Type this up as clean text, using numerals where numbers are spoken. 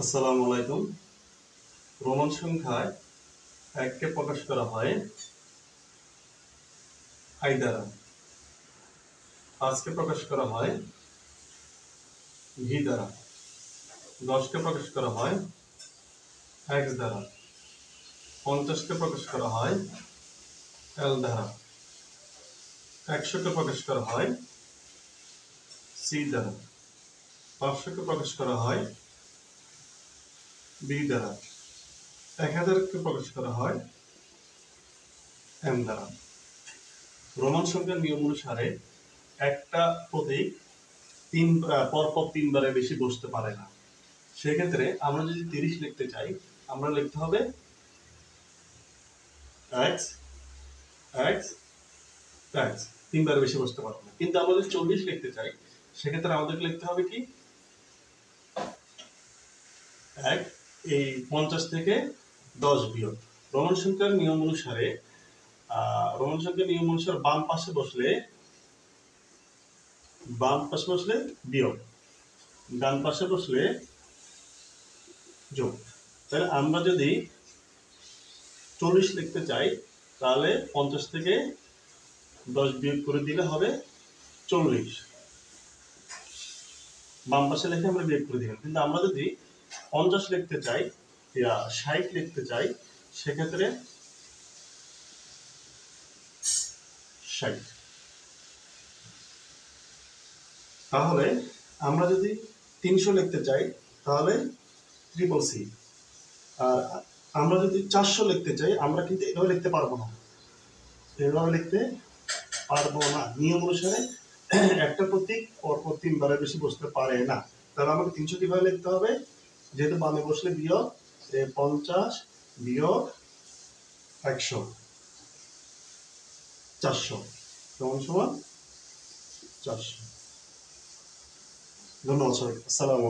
আসসালামু আলাইকুম। রোমান সংখ্যায় এককে প্রকাশ করা হয় আই দ্বারা, পাঁচকে প্রকাশ করা হয় ভি দ্বারা, 10কে প্রকাশ করা হয় এক্স দ্বারা, 50কে প্রকাশ করা হয় এল দ্বারা, 100কে প্রকাশ করা হয় সি দ্বারা, 500কে প্রকাশ করা হয় বি দ্বারা, 1000কে প্রকাশ করা হয় এম দ্বারা। রোমান সংখ্যার নিয়ম অনুসারে একটা প্রতীক পরপর তিনবারের বেশি বসতে পারে না। সেক্ষেত্রে আমরা যদি 30 লিখতে চাই, আমরা লিখতে হবে এক্স এক্স এক্স, তিনবার বেশি বসতে পারবো না। কিন্তু আমরা যদি 40 লিখতে চাই, সেক্ষেত্রে আমাদেরকে লিখতে হবে কি এক, এই 50 থেকে 10 বিয়োগ। রোমান সংখ্যার নিয়ম অনুসারে বাম পাশে বসলে বিয়োগ, ডান পাশে বসলে যোগ। তাহলে আমরা যদি 40 লিখতে চাই, তাহলে 50 থেকে 10 বিয়োগ করে দিলে হবে 40। বাম পাশে লিখে আমরা বিয়োগ করে দিলাম। কিন্তু আমরা যদি 50 লিখতে চাই, 60 লিখতে চাই, সেক্ষেত্রে 60। তাহলে আমরা যদি 300 লিখতে চাই, তাহলে ট্রিপল সি। আর আমরা যদি 400 লিখতে চাই, আমরা কিন্তু এভাবে লিখতে পারবো না, নিয়ম অনুসারে একটা প্রতীক পরপর তিনবারের বেশি বসতে পারে না। তাহলে আমাকে 300 কিভাবে লিখতে হবে? যেহেতু বামে বসলে বিয়োগ, 50 বিয়োগ 100, 400 সমান 400। ধন্যবাদ সবাইকে। আসসালামু আলাইকুম।